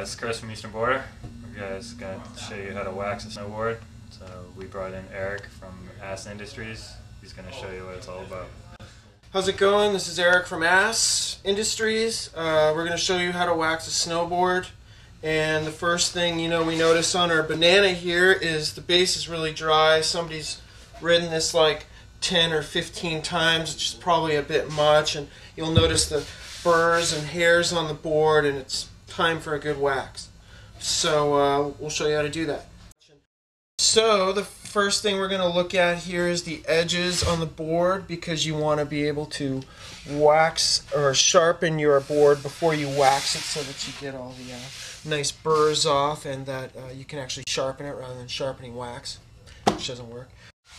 This is Chris from Your Snowboard. You guys going to show you how to wax a snowboard. So we brought in Eric from Ass Industries. He's going to show you what it's all about. How's it going? This is Eric from Ass Industries. We're going to show you how to wax a snowboard. And the first thing we notice on our banana here is the base is really dry. Somebody's ridden this like 10 or 15 times, which is probably a bit much. And you'll notice the burrs and hairs on the board, and it's time for a good wax. So we'll show you how to do that. So the first thing we're going to look at here is the edges on the board, because you want to be able to wax or sharpen your board before you wax it so that you get all the nice burrs off, and that you can actually sharpen it rather than sharpening wax, which doesn't work.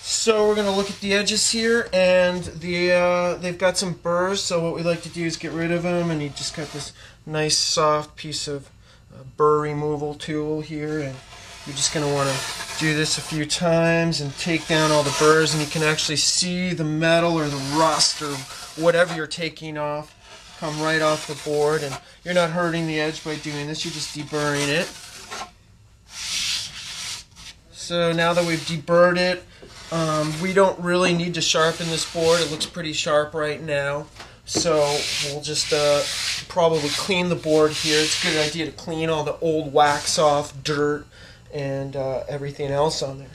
So we're going to look at the edges here, and they've got some burrs, so what we like to do is get rid of them, and you just got this nice soft piece of burr removal tool here, and you're just going to want to do this a few times and take down all the burrs, and you can actually see the metal or the rust or whatever you're taking off come right off the board, and you're not hurting the edge by doing this, you're just deburring it. So now that we've deburred it, we don't really need to sharpen this board. It looks pretty sharp right now. So we'll just probably clean the board here. It's a good idea to clean all the old wax off, dirt, and everything else on there.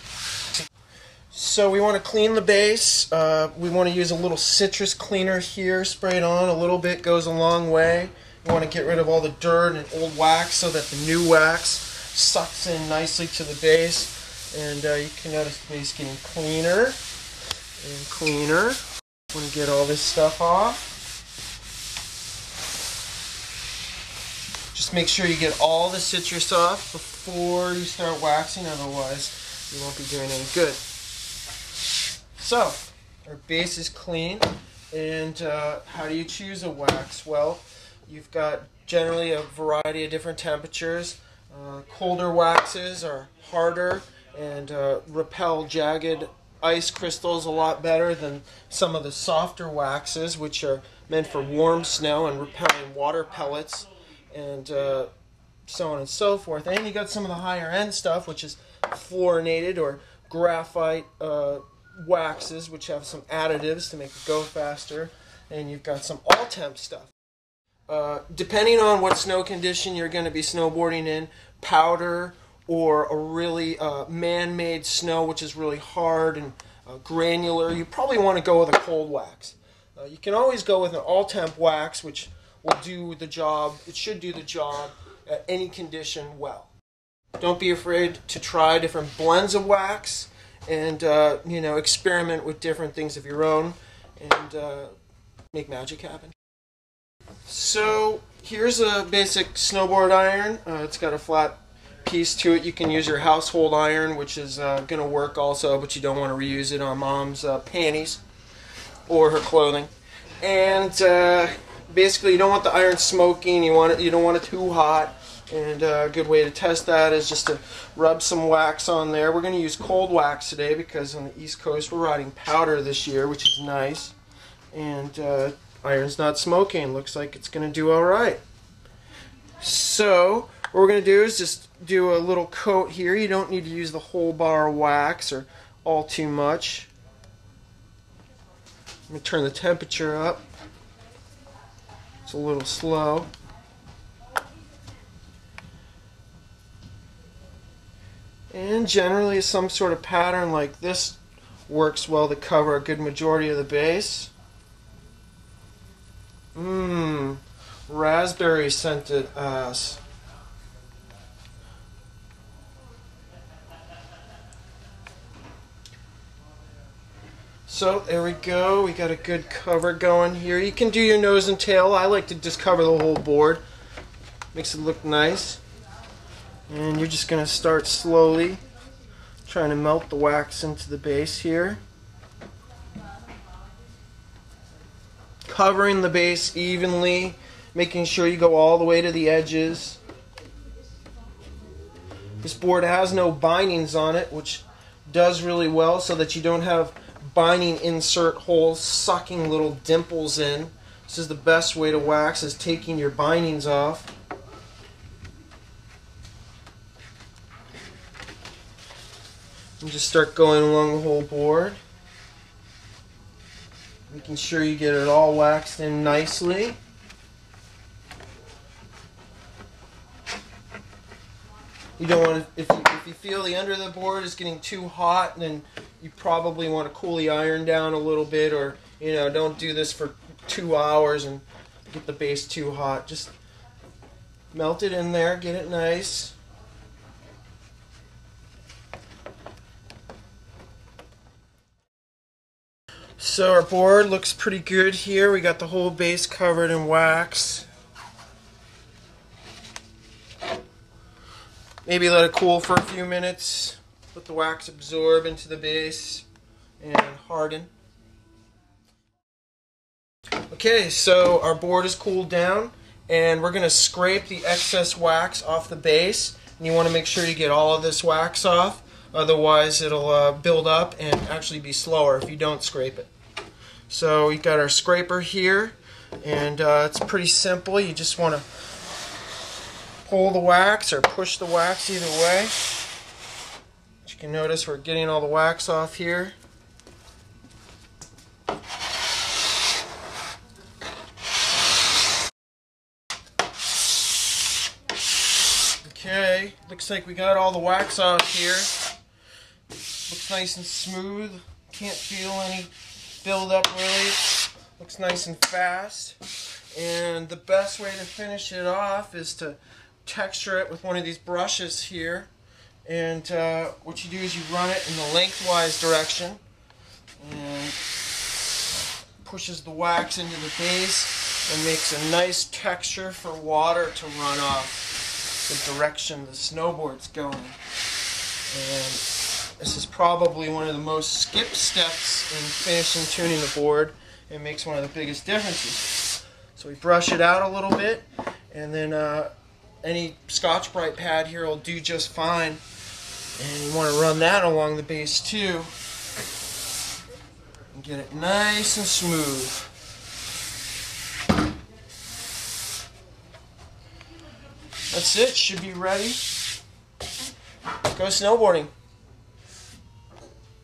So we want to clean the base. We want to use a little citrus cleaner here. Spray it on a little bit, goes a long way. We want to get rid of all the dirt and old wax so that the new wax sucks in nicely to the base. And you can notice the base getting cleaner and cleaner. Want to get all this stuff off. Just make sure you get all the citrus off before you start waxing, otherwise you won't be doing any good. So, our base is clean, and how do you choose a wax? Well, you've got generally a variety of different temperatures. Colder waxes are harder and repel jagged ice crystals a lot better than some of the softer waxes, which are meant for warm snow and repelling water pellets and so on and so forth. And you got some of the higher end stuff, which is fluorinated or graphite waxes, which have some additives to make it go faster. And you've got some all-temp stuff. Depending on what snow condition you're going to be snowboarding in, powder or a really man-made snow, which is really hard and granular, you probably want to go with a cold wax. You can always go with an all-temp wax, which will do the job. It should do the job at any condition well. Don't be afraid to try different blends of wax, and experiment with different things of your own, and make magic happen. So here's a basic snowboard iron. It's got a flat piece to it. You can use your household iron, which is going to work also, but you don't want to reuse it on mom's panties or her clothing. And basically, you don't want the iron smoking. You don't want it too hot. And a good way to test that is just to rub some wax on there. We're going to use cold wax today because on the East Coast we're riding powder this year, which is nice. And iron's not smoking. Looks like it's going to do all right. So what we're going to do is just do a little coat here. You don't need to use the whole bar of wax or all too much. I'm going to turn the temperature up. It's a little slow. And generally some sort of pattern like this works well to cover a good majority of the base. Raspberry scented ass. So there we go, we got a good cover going here. You can do your nose and tail. I like to just cover the whole board. Makes it look nice. And you're just going to start slowly trying to melt the wax into the base here. Covering the base evenly, making sure you go all the way to the edges. This board has no bindings on it, which does really well so that you don't have binding insert holes sucking little dimples in. This is the best way to wax, is taking your bindings off. And just start going along the whole board, making sure you get it all waxed in nicely. You don't want to, if you feel the under the board is getting too hot, then you probably want to cool the iron down a little bit, or don't do this for 2 hours and get the base too hot. Just melt it in there, get it nice. So our board looks pretty good here. We got the whole base covered in wax. Maybe let it cool for a few minutes. Let the wax absorb into the base and harden. Okay, so our board is cooled down, and we're going to scrape the excess wax off the base. And you want to make sure you get all of this wax off, otherwise it'll build up and actually be slower if you don't scrape it. So we've got our scraper here, and it's pretty simple. You just want to pull the wax or push the wax, either way. As you can notice, we're getting all the wax off here. Okay, looks like we got all the wax off here. Looks nice and smooth. Can't feel any build up really. Looks nice and fast. And the best way to finish it off is to texture it with one of these brushes here. And what you do is you run it in the lengthwise direction, and pushes the wax into the base and makes a nice texture for water to run off the direction the snowboard's going. And this is probably one of the most skipped steps in finishing tuning the board. It makes one of the biggest differences. So we brush it out a little bit, and then any Scotch-Brite pad here will do just fine. And you want to run that along the base too, and get it nice and smooth. That's it, should be ready. Go snowboarding.